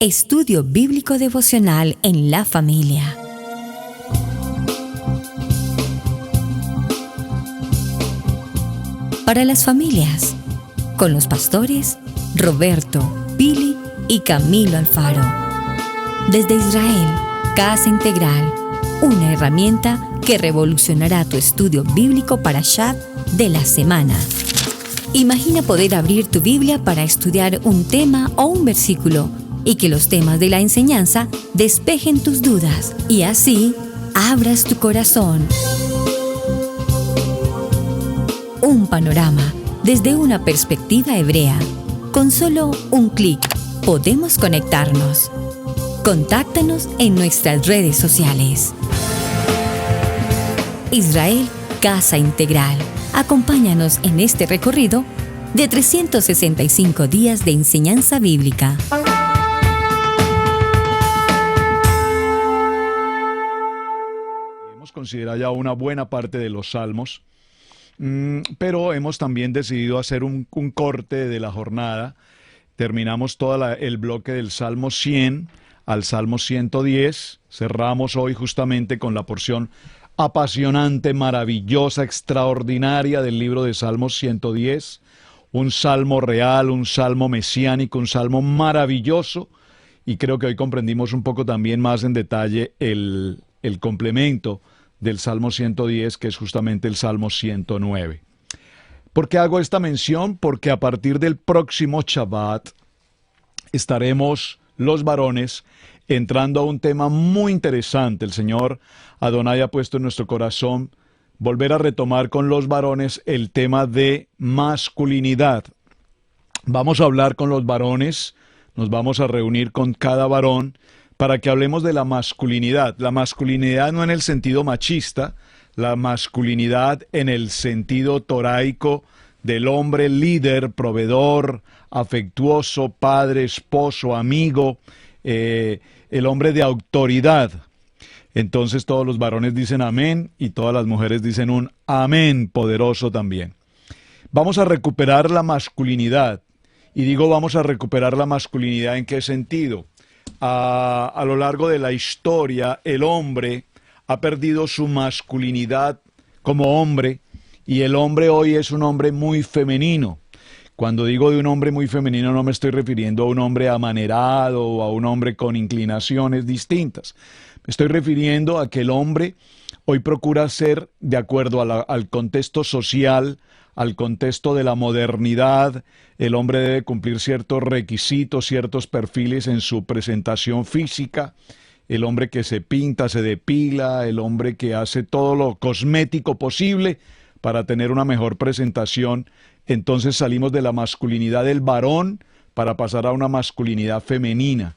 Estudio Bíblico Devocional en la Familia. Para las familias, con los pastores Roberto, Pili y Camilo Alfaro. Desde Israel, Casa Integral, una herramienta que revolucionará tu estudio bíblico Parashat de la semana. Imagina poder abrir tu Biblia para estudiar un tema o un versículo y que los temas de la enseñanza despejen tus dudas y así abras tu corazón. Un panorama desde una perspectiva hebrea. Con solo un clic podemos conectarnos. Contáctanos en nuestras redes sociales. Israel Casa Integral. Acompáñanos en este recorrido de 365 días de enseñanza bíblica. Hemos considerado ya una buena parte de los salmos, pero hemos también decidido hacer un corte de la jornada. Terminamos todo el bloque del Salmo 100 al Salmo 110. Cerramos hoy justamente con la porción apasionante, maravillosa, extraordinaria del libro de Salmos 110, un salmo real, un salmo mesiánico, un salmo maravilloso, y creo que hoy comprendimos un poco también más en detalle el complemento del Salmo 110, que es justamente el Salmo 109. ¿Por qué hago esta mención? Porque a partir del próximo Shabbat estaremos los varones entrando a un tema muy interesante. El Señor Adonai ha puesto en nuestro corazón volver a retomar con los varones el tema de masculinidad. Vamos a hablar con los varones, nos vamos a reunir con cada varón para que hablemos de la masculinidad. La masculinidad no en el sentido machista, la masculinidad en el sentido toraico del hombre líder, proveedor, afectuoso, padre, esposo, amigo, el hombre de autoridad. Entonces todos los varones dicen amén y todas las mujeres dicen un amén poderoso también. Vamos a recuperar la masculinidad. Y digo vamos a recuperar la masculinidad ¿en qué sentido? A lo largo de la historia el hombre ha perdido su masculinidad como hombre y el hombre hoy es un hombre muy femenino. Cuando digo de un hombre muy femenino no me estoy refiriendo a un hombre amanerado o a un hombre con inclinaciones distintas. Me estoy refiriendo a que el hombre hoy procura ser de acuerdo al contexto social, al contexto de la modernidad. El hombre debe cumplir ciertos requisitos, ciertos perfiles en su presentación física. El hombre que se pinta, se depila, el hombre que hace todo lo cosmético posible para tener una mejor presentación. Entonces salimos de la masculinidad del varón para pasar a una masculinidad femenina.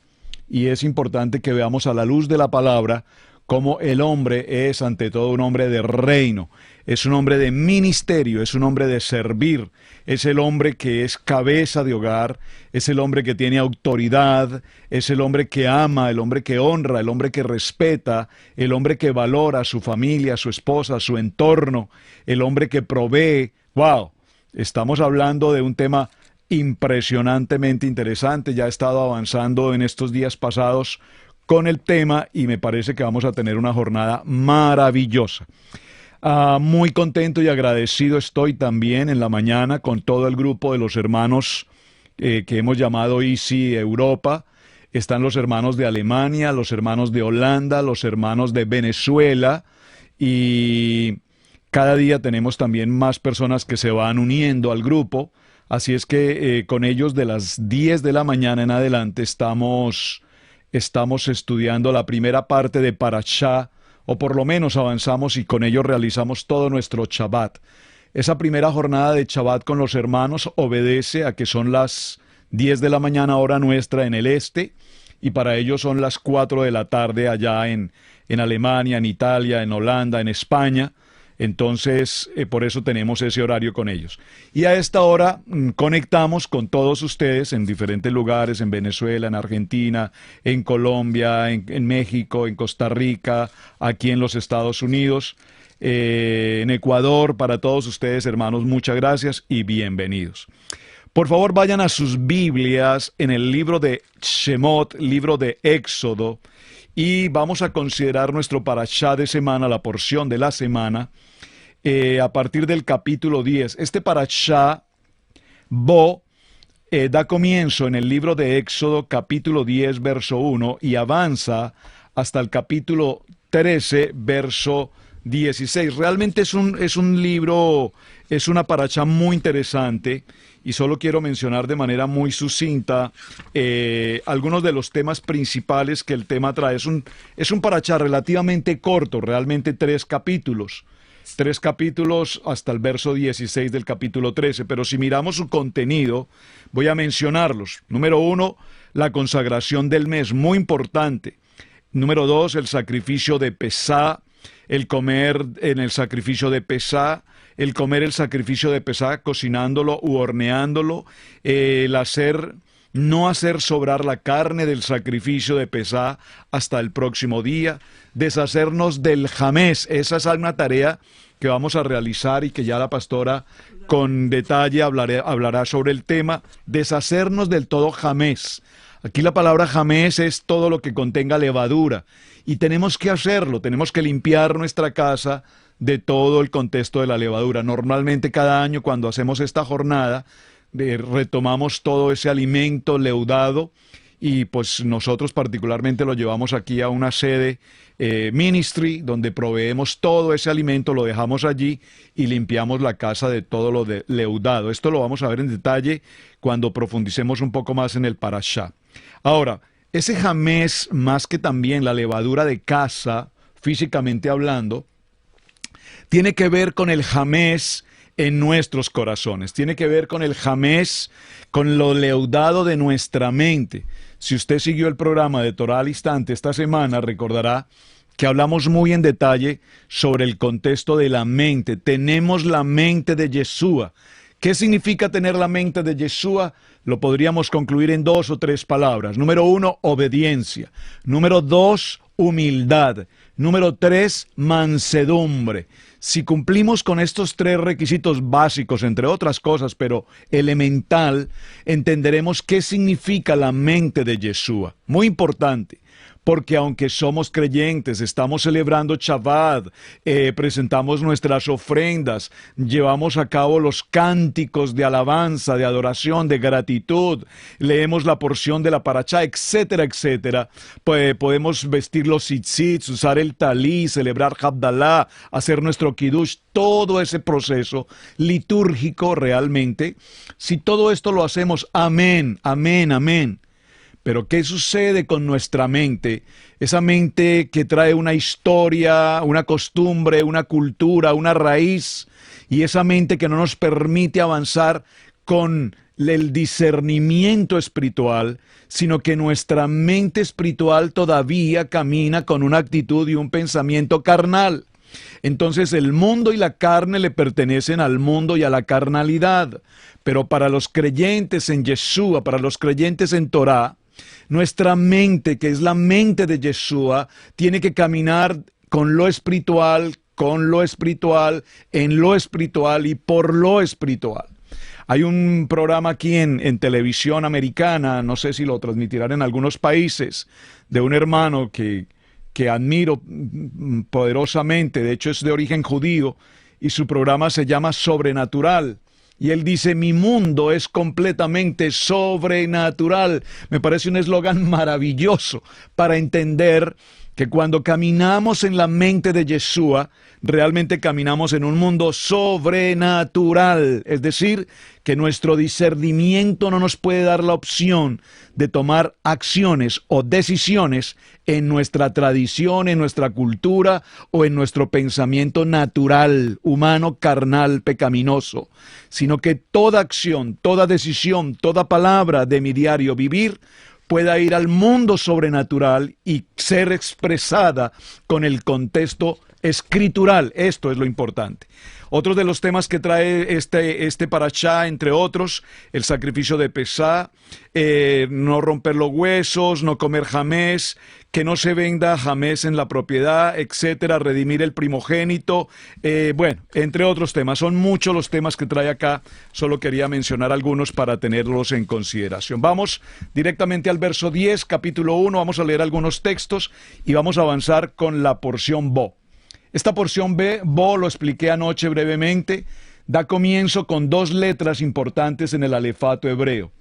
Y es importante que veamos a la luz de la palabra cómo el hombre es ante todo un hombre de reino, es un hombre de ministerio, es un hombre de servir, es el hombre que es cabeza de hogar, es el hombre que tiene autoridad, es el hombre que ama, el hombre que honra, el hombre que respeta, el hombre que valora a su familia, a su esposa, a su entorno, el hombre que provee. ¡Wow! Estamos hablando de un tema impresionantemente interesante. Ya he estado avanzando en estos días pasados con el tema y me parece que vamos a tener una jornada maravillosa. Muy contento y agradecido estoy también en la mañana con todo el grupo de los hermanos que hemos llamado Easy Europa. Están los hermanos de Alemania, los hermanos de Holanda, los hermanos de Venezuela y cada día tenemos también más personas que se van uniendo al grupo. Así es que con ellos de las 10 de la mañana en adelante estamos estudiando la primera parte de Parashá, o por lo menos avanzamos y con ello realizamos todo nuestro Shabbat. Esa primera jornada de Shabbat con los hermanos obedece a que son las 10 de la mañana hora nuestra en el este, y para ellos son las 4 de la tarde allá en Alemania, en Italia, en Holanda, en España. Entonces, por eso tenemos ese horario con ellos. Y a esta hora conectamos con todos ustedes en diferentes lugares, en Venezuela, en Argentina, en Colombia, en México, en Costa Rica, aquí en los Estados Unidos, en Ecuador. Para todos ustedes, hermanos, muchas gracias y bienvenidos. Por favor, vayan a sus Biblias en el libro de Shemot, libro de Éxodo, y vamos a considerar nuestro parashá de semana, la porción de la semana, a partir del capítulo 10. Este parashá, da comienzo en el libro de Éxodo, capítulo 10, verso 1, y avanza hasta el capítulo 13, verso 16. Realmente es un libro, es una parashá muy interesante, y solo quiero mencionar de manera muy sucinta algunos de los temas principales que el tema trae. Es un parashá relativamente corto, realmente 3 capítulos. 3 capítulos hasta el verso 16 del capítulo 13, pero si miramos su contenido, voy a mencionarlos. Número 1, la consagración del mes, muy importante. Número 2, el sacrificio de Pesá, el comer en el sacrificio de Pesá, el comer el sacrificio de Pesá cocinándolo u horneándolo, no hacer sobrar la carne del sacrificio de Pesá hasta el próximo día, deshacernos del jamés. Esa es una tarea que vamos a realizar y que ya la pastora con detalle hablará sobre el tema, deshacernos del todo jamés. Aquí la palabra jamés es todo lo que contenga levadura, y tenemos que hacerlo, tenemos que limpiar nuestra casa de todo el contexto de la levadura. Normalmente cada año cuando hacemos esta jornada, retomamos todo ese alimento leudado, y pues nosotros particularmente lo llevamos aquí a una sede ministry donde proveemos todo ese alimento, lo dejamos allí y limpiamos la casa de todo lo leudado. Esto lo vamos a ver en detalle cuando profundicemos un poco más en el parashá. Ahora, ese jamés, más que también la levadura de casa, físicamente hablando, tiene que ver con el jamés en nuestros corazones, tiene que ver con el jamés, con lo leudado de nuestra mente. Si usted siguió el programa de Torah al Instante esta semana, recordará que hablamos muy en detalle sobre el contexto de la mente. Tenemos la mente de Yeshua. ¿Qué significa tener la mente de Yeshua? Lo podríamos concluir en 2 o 3 palabras. Número 1, obediencia. Número 2, humildad. Número 3, mansedumbre. Si cumplimos con estos 3 requisitos básicos, entre otras cosas, pero elemental, entenderemos qué significa la mente de Yeshua. Muy importante, porque aunque somos creyentes, estamos celebrando Shabbat, presentamos nuestras ofrendas, llevamos a cabo los cánticos de alabanza, de adoración, de gratitud, leemos la porción de la parashá, etcétera, etcétera. Pues podemos vestir los tzitzit, usar el talí, celebrar Havdalah, hacer nuestro kiddush, todo ese proceso litúrgico realmente. Si todo esto lo hacemos, amén, amén, amén. Pero ¿qué sucede con nuestra mente? Esa mente que trae una historia, una costumbre, una cultura, una raíz, y esa mente que no nos permite avanzar con el discernimiento espiritual, sino que nuestra mente espiritual todavía camina con una actitud y un pensamiento carnal. Entonces el mundo y la carne le pertenecen al mundo y a la carnalidad. Pero para los creyentes en Yeshua, para los creyentes en Torah, nuestra mente, que es la mente de Yeshua, tiene que caminar con lo espiritual, en lo espiritual y por lo espiritual. Hay un programa aquí en televisión americana, no sé si lo transmitirán en algunos países, de un hermano que admiro poderosamente, de hecho es de origen judío, y su programa se llama Sobrenatural. Y él dice, mi mundo es completamente sobrenatural. Me parece un eslogan maravilloso para entender que cuando caminamos en la mente de Yeshua, realmente caminamos en un mundo sobrenatural. Es decir, que nuestro discernimiento no nos puede dar la opción de tomar acciones o decisiones en nuestra tradición, en nuestra cultura o en nuestro pensamiento natural, humano, carnal, pecaminoso, sino que toda acción, toda decisión, toda palabra de mi diario vivir pueda ir al mundo sobrenatural y ser expresada con el contexto escritural. Esto es lo importante. Otros de los temas que trae este parashá, entre otros, el sacrificio de Pesá, no romper los huesos, no comer jamés, que no se venda jamés en la propiedad, etcétera, redimir el primogénito, bueno, entre otros temas. Son muchos los temas que trae acá, solo quería mencionar algunos para tenerlos en consideración. Vamos directamente al verso 10, capítulo 1, vamos a leer algunos textos y vamos a avanzar con la porción Bo. Esta porción Bo, lo expliqué anoche brevemente, da comienzo con dos letras importantes en el alefato hebreo.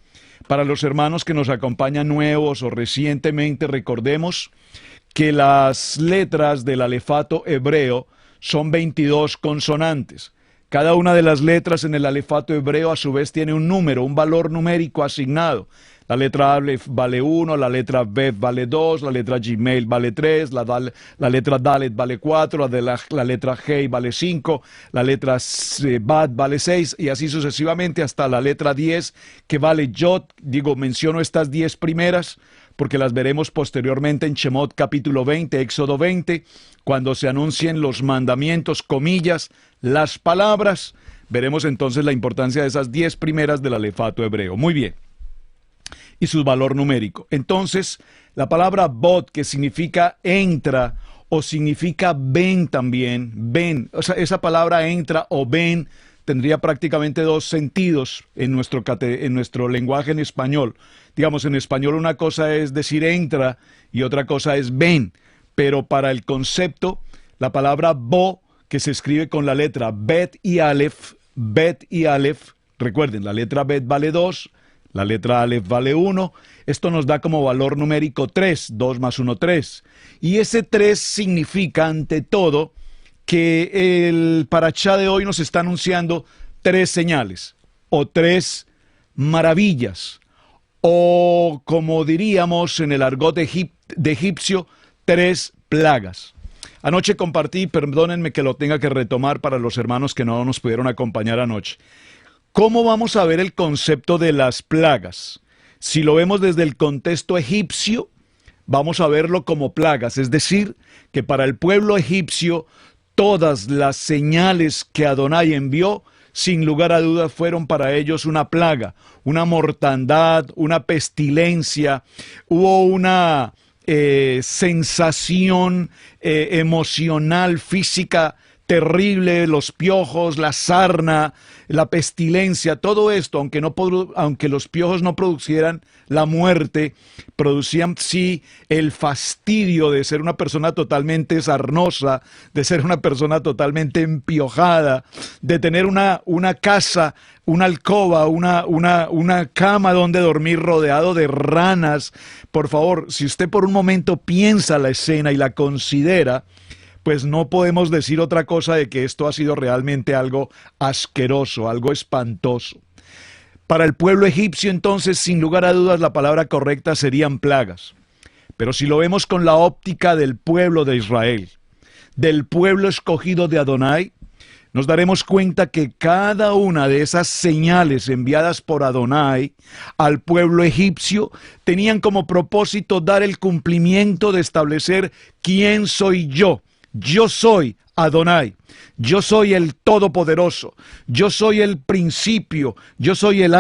Para los hermanos que nos acompañan nuevos o recientemente, recordemos que las letras del alefato hebreo son 22 consonantes. Cada una de las letras en el alefato hebreo a su vez tiene un número, un valor numérico asignado. La letra Aleph vale 1, la letra Bev vale 2, la letra Gimel vale 3, la letra Dalet vale 4, la letra Hei vale 5, la letra Bat vale 6 y así sucesivamente hasta la letra 10 que vale Yod. Menciono estas 10 primeras porque las veremos posteriormente en Shemot capítulo 20, Éxodo 20, cuando se anuncien los mandamientos, comillas, las palabras. Veremos entonces la importancia de esas 10 primeras del alefato hebreo. Muy bien. Y su valor numérico. Entonces, la palabra bot, que significa entra o significa ven también, ven, o sea, esa palabra entra o ven tendría prácticamente dos sentidos en nuestro lenguaje en español. Digamos, en español una cosa es decir entra y otra cosa es ven, pero para el concepto, la palabra bo, que se escribe con la letra bet y aleph, recuerden, la letra bet vale 2, la letra Aleph vale 1, esto nos da como valor numérico 3, 2 más 1, 3. Y ese 3 significa, ante todo, que el parashá de hoy nos está anunciando 3 señales, o 3 maravillas, o como diríamos en el argot de egipcio, 3 plagas. Anoche compartí, perdónenme que lo tenga que retomar para los hermanos que no nos pudieron acompañar anoche. ¿Cómo vamos a ver el concepto de las plagas? Si lo vemos desde el contexto egipcio, vamos a verlo como plagas, es decir, que para el pueblo egipcio todas las señales que Adonai envió, sin lugar a dudas, fueron para ellos una plaga, una mortandad, una pestilencia, hubo una sensación emocional, física, terrible, los piojos, la sarna, la pestilencia, todo esto, aunque los piojos no producieran la muerte, producían sí el fastidio de ser una persona totalmente sarnosa, de ser una persona totalmente empiojada, de tener una casa, una alcoba, una cama donde dormir rodeado de ranas. Por favor, si usted por un momento piensa la escena y la considera, pues no podemos decir otra cosa de que esto ha sido realmente algo asqueroso, algo espantoso. Para el pueblo egipcio, entonces, sin lugar a dudas, la palabra correcta serían plagas. Pero si lo vemos con la óptica del pueblo de Israel, del pueblo escogido de Adonai, nos daremos cuenta que cada una de esas señales enviadas por Adonai al pueblo egipcio tenían como propósito dar el cumplimiento de establecer quién soy yo. Yo soy Adonai, yo soy el Todopoderoso, yo soy el principio, yo soy el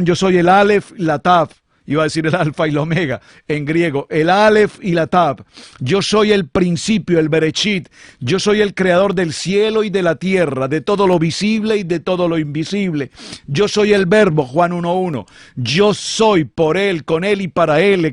yo soy el Aleph y la Tav, iba a decir el alfa y la omega en griego, el Aleph y la Tav, yo soy el principio, el Bereshit, yo soy el creador del cielo y de la tierra, de todo lo visible y de todo lo invisible, yo soy el verbo, Juan 1:1, yo soy por él, con él y para él,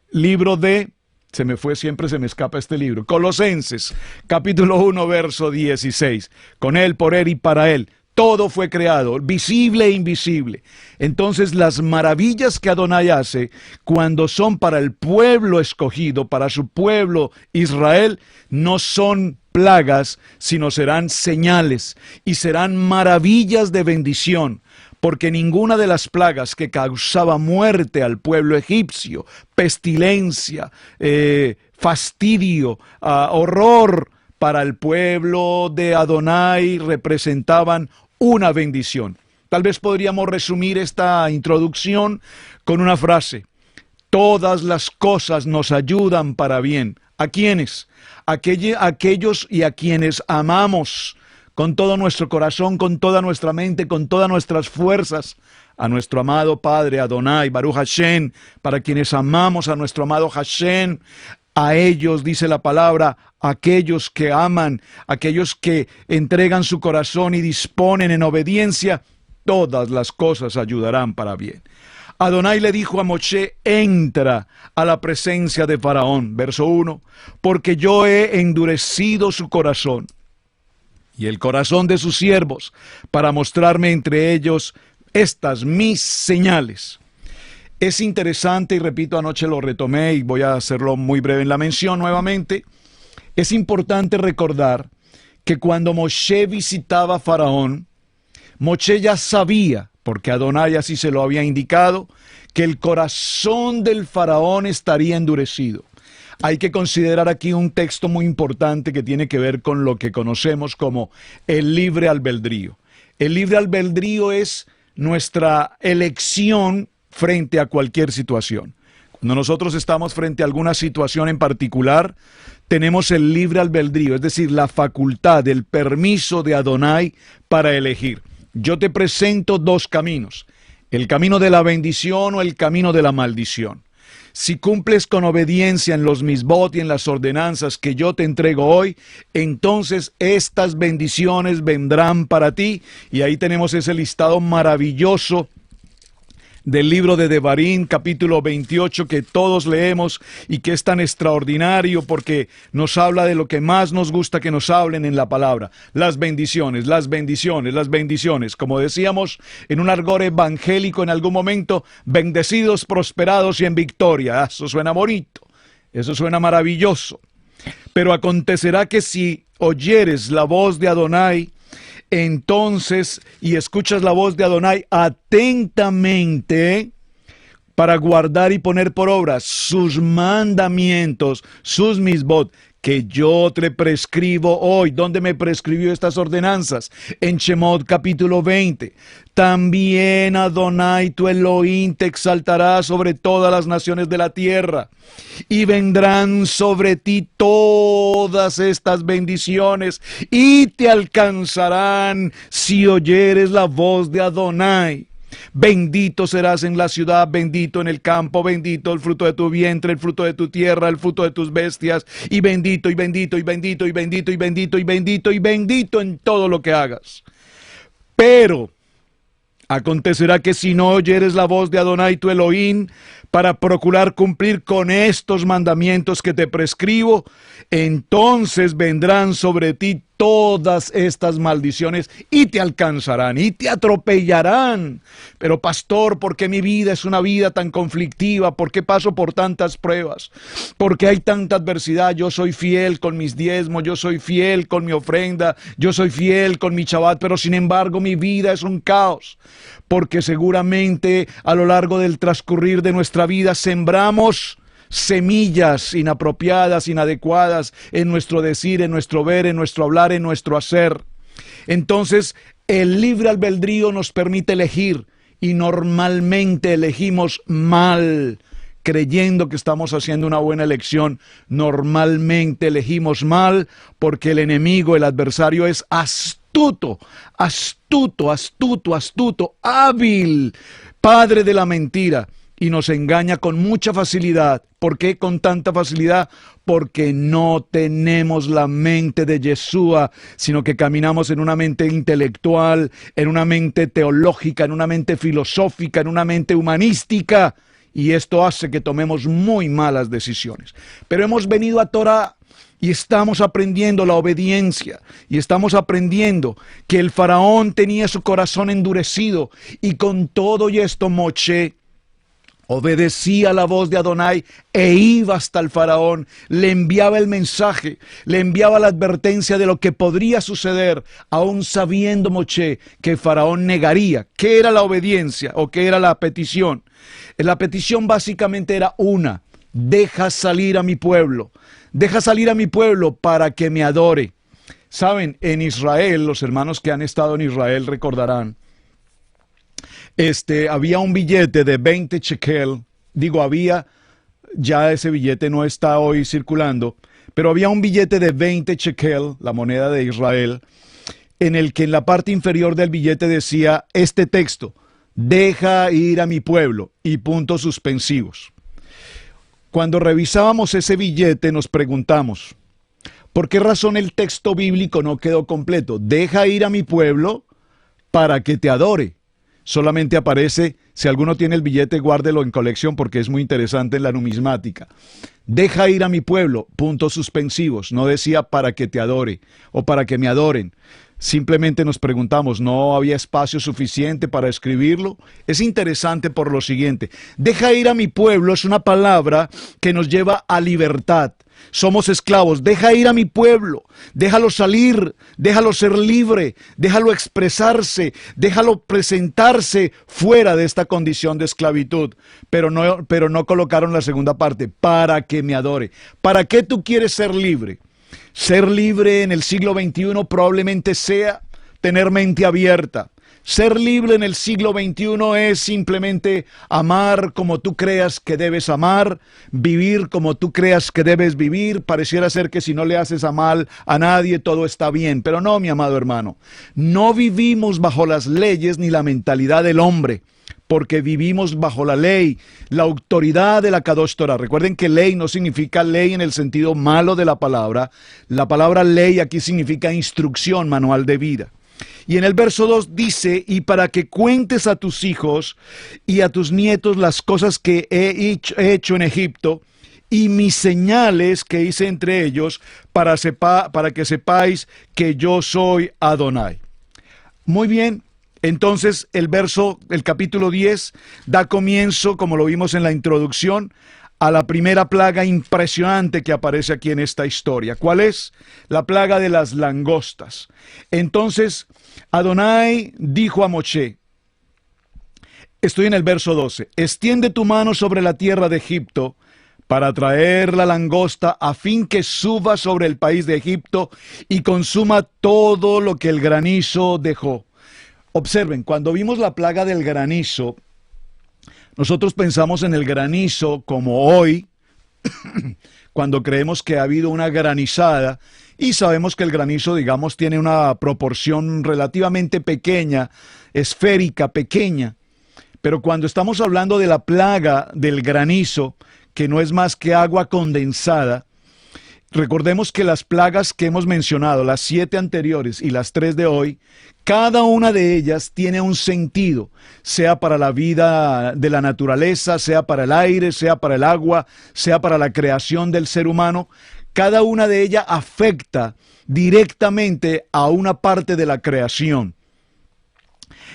libro de, siempre se me escapa este libro, Colosenses, capítulo 1, verso 16. Con él, por él y para él, todo fue creado, visible e invisible. Entonces las maravillas que Adonai hace, cuando son para el pueblo escogido, para su pueblo Israel, no son plagas, sino serán señales y serán maravillas de bendición. Porque ninguna de las plagas que causaba muerte al pueblo egipcio, pestilencia, fastidio, horror para el pueblo de Adonai representaban una bendición. Tal vez podríamos resumir esta introducción con una frase: todas las cosas nos ayudan para bien. ¿A quiénes? Aquellos y a quienes amamos con todo nuestro corazón, con toda nuestra mente, con todas nuestras fuerzas, a nuestro amado Padre Adonai, Baruch Hashem, para quienes amamos a nuestro amado Hashem. A ellos, dice la palabra, aquellos que aman, aquellos que entregan su corazón y disponen en obediencia, todas las cosas ayudarán para bien. Adonai le dijo a Moshe: entra a la presencia de Faraón, verso 1, porque yo he endurecido su corazón y el corazón de sus siervos, para mostrarme entre ellos estas mis señales. Es interesante, y repito, anoche lo retomé y voy a hacerlo muy breve en la mención nuevamente. Es importante recordar que cuando Moshe visitaba a Faraón, Moshe ya sabía, porque Adonai así se lo había indicado, que el corazón del Faraón estaría endurecido. Hay que considerar aquí un texto muy importante que tiene que ver con lo que conocemos como el libre albedrío. El libre albedrío es nuestra elección frente a cualquier situación. Cuando nosotros estamos frente a alguna situación en particular, tenemos el libre albedrío, es decir, la facultad, el permiso de Adonai para elegir. Yo te presento dos caminos: el camino de la bendición o el camino de la maldición. Si cumples con obediencia en los misbot y en las ordenanzas que yo te entrego hoy, entonces estas bendiciones vendrán para ti. Y ahí tenemos ese listado maravilloso del libro de Devarim, capítulo 28, que todos leemos y que es tan extraordinario porque nos habla de lo que más nos gusta que nos hablen en la palabra: las bendiciones, las bendiciones, las bendiciones. Como decíamos en un argot evangélico en algún momento, bendecidos, prosperados y en victoria. Eso suena bonito, eso suena maravilloso. Pero acontecerá que si oyeres la voz de Adonai, entonces, y escuchas la voz de Adonai atentamente para guardar y poner por obra sus mandamientos, sus misbot, que yo te prescribo hoy. ¿Dónde me prescribió estas ordenanzas? En Shemot capítulo 20. También Adonai tu Elohim te exaltará sobre todas las naciones de la tierra, y vendrán sobre ti todas estas bendiciones, y te alcanzarán si oyeres la voz de Adonai. Bendito serás en la ciudad, bendito en el campo, bendito el fruto de tu vientre, el fruto de tu tierra, el fruto de tus bestias, y bendito, y bendito, y bendito, y bendito, y bendito, y bendito, y bendito en todo lo que hagas. Pero acontecerá que si no oyeres la voz de Adonai tu Elohim para procurar cumplir con estos mandamientos que te prescribo, entonces vendrán sobre ti todas estas maldiciones y te alcanzarán y te atropellarán. Pero pastor, ¿por qué mi vida es una vida tan conflictiva? ¿Por qué paso por tantas pruebas? ¿Por qué hay tanta adversidad? Yo soy fiel con mis diezmos, yo soy fiel con mi ofrenda, yo soy fiel con mi Shabbat, pero sin embargo mi vida es un caos. Porque seguramente a lo largo del transcurrir de nuestra vida sembramos semillas inapropiadas, inadecuadas en nuestro decir, en nuestro ver, en nuestro hablar, en nuestro hacer. Entonces, el libre albedrío nos permite elegir y normalmente elegimos mal, creyendo que estamos haciendo una buena elección. Normalmente elegimos mal porque el enemigo, el adversario, es astuto, hábil, padre de la mentira. Y nos engaña con mucha facilidad. ¿Por qué con tanta facilidad? Porque no tenemos la mente de Yeshua, sino que caminamos en una mente intelectual, en una mente teológica, en una mente filosófica, en una mente humanística. Y esto hace que tomemos muy malas decisiones. Pero hemos venido a Torah y estamos aprendiendo la obediencia. Y estamos aprendiendo que el faraón tenía su corazón endurecido. Y con todo y esto, Moshe obedecía la voz de Adonai e iba hasta el faraón, le enviaba el mensaje, le enviaba la advertencia de lo que podría suceder, aún sabiendo Moshe que el faraón negaría. ¿Qué era la obediencia o qué era la petición? La petición básicamente era una: deja salir a mi pueblo para que me adore. Saben, en Israel, los hermanos que han estado en Israel recordarán, había un billete de 20 shekel, ya ese billete no está hoy circulando, pero había un billete de 20 shekel, la moneda de Israel, en el que en la parte inferior del billete decía este texto: deja ir a mi pueblo, y puntos suspensivos. Cuando revisábamos ese billete nos preguntamos, ¿por qué razón el texto bíblico no quedó completo? Deja ir a mi pueblo para que te adore. Solamente aparece, si alguno tiene el billete, guárdelo en colección porque es muy interesante en la numismática. Deja ir a mi pueblo, puntos suspensivos. No decía para que te adore o para que me adoren. Simplemente nos preguntamos, ¿no había espacio suficiente para escribirlo? Es interesante por lo siguiente: deja ir a mi pueblo es una palabra que nos lleva a libertad. Somos esclavos. Deja ir a mi pueblo, déjalo salir, déjalo ser libre, déjalo expresarse, déjalo presentarse fuera de esta condición de esclavitud. Pero no colocaron la segunda parte: para que me adore. ¿Para qué tú quieres ser libre? Ser libre en el siglo XXI probablemente sea tener mente abierta. Ser libre en el siglo XXI es simplemente amar como tú creas que debes amar, vivir como tú creas que debes vivir. Pareciera ser que si no le haces a mal a nadie, todo está bien. Pero no, mi amado hermano, no vivimos bajo las leyes ni la mentalidad del hombre, porque vivimos bajo la ley, la autoridad de la Kadosh Torah. Recuerden que ley no significa ley en el sentido malo de la palabra. La palabra ley aquí significa instrucción, manual de vida. Y en el verso 2 dice: y para que cuentes a tus hijos y a tus nietos las cosas que he hecho en Egipto, y mis señales que hice entre ellos, para que sepáis que yo soy Adonai. Muy bien. Entonces el capítulo 10 da comienzo, como lo vimos en la introducción, a la primera plaga impresionante que aparece aquí en esta historia. ¿Cuál es? La plaga de las langostas. Entonces Adonai dijo a Moshe, estoy en el verso 12, extiende tu mano sobre la tierra de Egipto para traer la langosta, a fin que suba sobre el país de Egipto y consuma todo lo que el granizo dejó. Observen, cuando vimos la plaga del granizo, nosotros pensamos en el granizo como hoy, cuando creemos que ha habido una granizada, y sabemos que el granizo, digamos, tiene una proporción relativamente pequeña, esférica, pequeña. Pero cuando estamos hablando de la plaga del granizo, que no es más que agua condensada, recordemos que las plagas que hemos mencionado, las 7 anteriores y las 3 de hoy, cada una de ellas tiene un sentido, sea para la vida de la naturaleza, sea para el aire, sea para el agua, sea para la creación del ser humano. Cada una de ellas afecta directamente a una parte de la creación.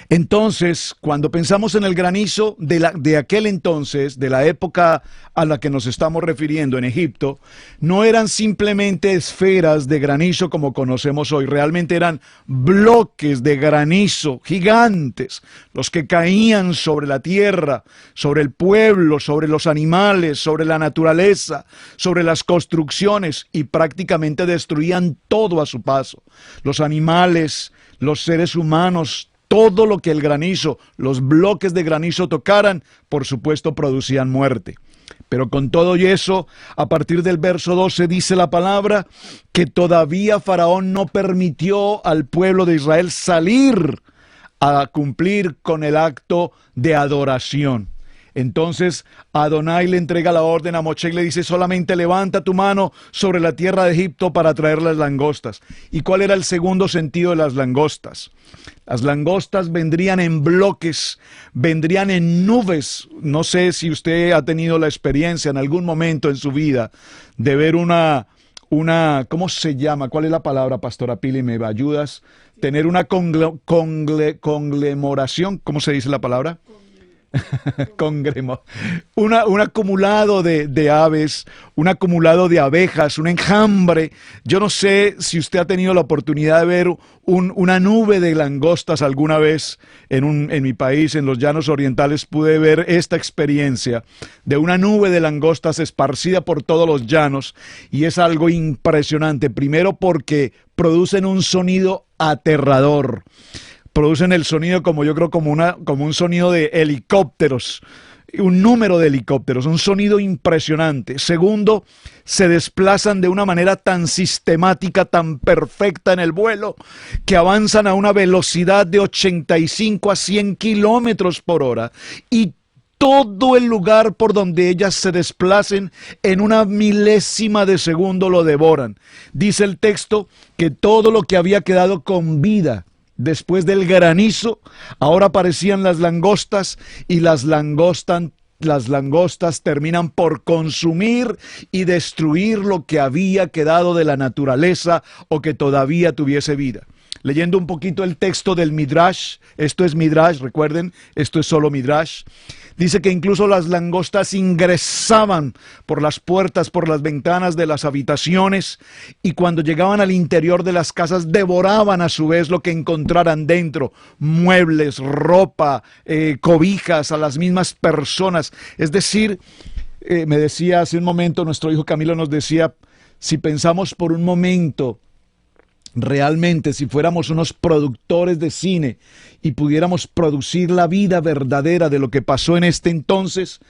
Entonces, cuando pensamos en el granizo de aquel entonces, de la época a la que nos estamos refiriendo en Egipto, no eran simplemente esferas de granizo como conocemos hoy, realmente eran bloques de granizo gigantes, los que caían sobre la tierra, sobre el pueblo, sobre los animales, sobre la naturaleza, sobre las construcciones, y prácticamente destruían todo a su paso. Los animales, los seres humanos, todo lo que el granizo, los bloques de granizo tocaran, por supuesto producían muerte. Pero con todo y eso, a partir del verso 12 dice la palabra que todavía Faraón no permitió al pueblo de Israel salir a cumplir con el acto de adoración. Entonces Adonai le entrega la orden a Moshe y le dice: solamente levanta tu mano sobre la tierra de Egipto para traer las langostas. ¿Y cuál era el segundo sentido de las langostas? Las langostas vendrían en bloques, vendrían en nubes. No sé si usted ha tenido la experiencia en algún momento en su vida de ver una ¿cómo se llama? ¿Cuál es la palabra, Pastora Pili? ¿Me ayudas? Tener una conglomeración, ¿cómo se dice la palabra? Un acumulado de aves, un acumulado de abejas, un enjambre. Yo no sé si usted ha tenido la oportunidad de ver una nube de langostas alguna vez en mi país, en los llanos orientales, pude ver esta experiencia de una nube de langostas esparcida por todos los llanos, y es algo impresionante. Primero porque producen un sonido aterrador. Producen el sonido como yo creo como un sonido de helicópteros. un número de helicópteros, un sonido impresionante. Segundo, se desplazan de una manera tan sistemática, tan perfecta en el vuelo, que avanzan a una velocidad de 85 a 100 kilómetros por hora. Y todo el lugar por donde ellas se desplacen en una milésima de segundo lo devoran. Dice el texto que todo lo que había quedado con vida después del granizo, ahora aparecían las langostas, y las langostas terminan por consumir y destruir lo que había quedado de la naturaleza o que todavía tuviese vida. Leyendo un poquito el texto del Midrash, esto es Midrash, recuerden, esto es solo Midrash. Dice que incluso las langostas ingresaban por las puertas, por las ventanas de las habitaciones, y cuando llegaban al interior de las casas devoraban a su vez lo que encontraran dentro: muebles, ropa, cobijas, a las mismas personas. Es decir, me decía hace un momento, nuestro hijo Camilo nos decía, si pensamos por un momento, realmente, si fuéramos unos productores de cine y pudiéramos producir la vida verdadera de lo que pasó en este entonces,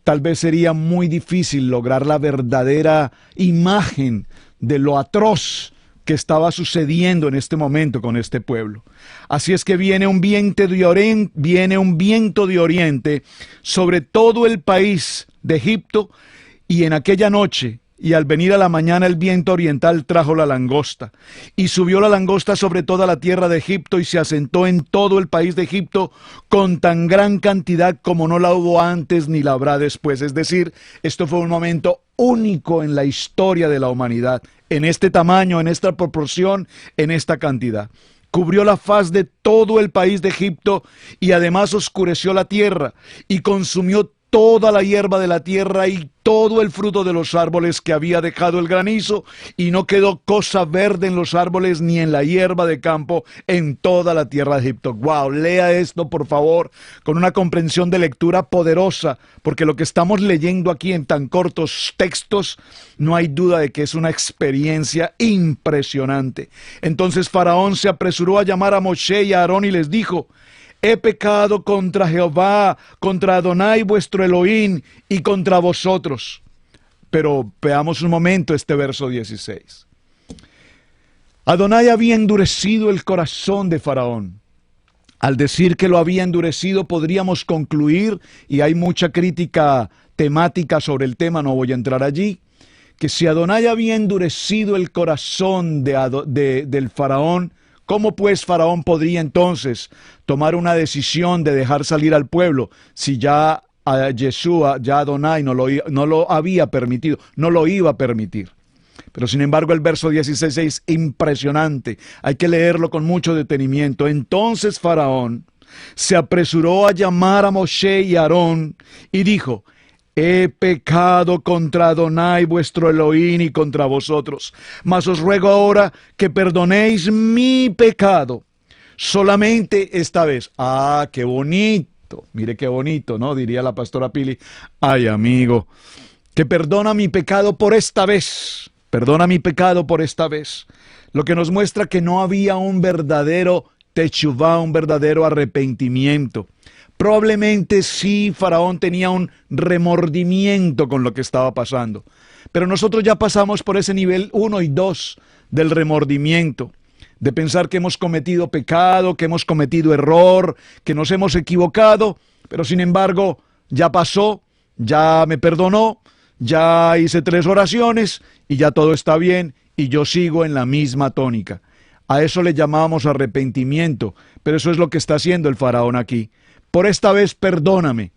tal vez sería muy difícil lograr la verdadera imagen de lo atroz que estaba sucediendo en este momento con este pueblo. Así es que viene un viento de oriente sobre todo el país de Egipto, y en aquella noche, y al venir a la mañana, el viento oriental trajo la langosta, y subió la langosta sobre toda la tierra de Egipto, y se asentó en todo el país de Egipto con tan gran cantidad como no la hubo antes ni la habrá después. Es decir, esto fue un momento único en la historia de la humanidad, en este tamaño, en esta proporción, en esta cantidad. Cubrió la faz de todo el país de Egipto, y además oscureció la tierra, y consumió toda la hierba de la tierra y todo el fruto de los árboles que había dejado el granizo, y no quedó cosa verde en los árboles ni en la hierba de campo en toda la tierra de Egipto. Wow, lea esto por favor con una comprensión de lectura poderosa, porque lo que estamos leyendo aquí en tan cortos textos, no hay duda de que es una experiencia impresionante. Entonces Faraón se apresuró a llamar a Moshe y a Aarón y les dijo: he pecado contra Jehová, contra Adonai vuestro Elohim, y contra vosotros. Pero veamos un momento este verso 16. Adonai había endurecido el corazón de Faraón. Al decir que lo había endurecido, podríamos concluir, y hay mucha crítica temática sobre el tema, no voy a entrar allí, que si Adonai había endurecido el corazón del Faraón, ¿cómo pues Faraón podría entonces tomar una decisión de dejar salir al pueblo si ya a Yeshua, ya Adonai no lo había permitido, no lo iba a permitir? Pero sin embargo el verso 16 es impresionante, hay que leerlo con mucho detenimiento. Entonces Faraón se apresuró a llamar a Moshe y a Aarón y dijo: he pecado contra Adonai vuestro Elohim y contra vosotros, mas os ruego ahora que perdonéis mi pecado, solamente esta vez. Ah, qué bonito, mire qué bonito, ¿no? Diría la pastora Pili. Ay, amigo, que perdona mi pecado por esta vez, perdona mi pecado por esta vez. Lo que nos muestra que no había un verdadero techuvá, un verdadero arrepentimiento. Probablemente sí, Faraón tenía un remordimiento con lo que estaba pasando, pero nosotros ya pasamos por ese nivel 1 y 2 del remordimiento, de pensar que hemos cometido pecado, que hemos cometido error, que nos hemos equivocado, pero sin embargo ya pasó, ya me perdonó, ya hice 3 oraciones y ya todo está bien, y yo sigo en la misma tónica. A eso le llamamos arrepentimiento, pero eso es lo que está haciendo el Faraón aquí. Por esta vez perdóname.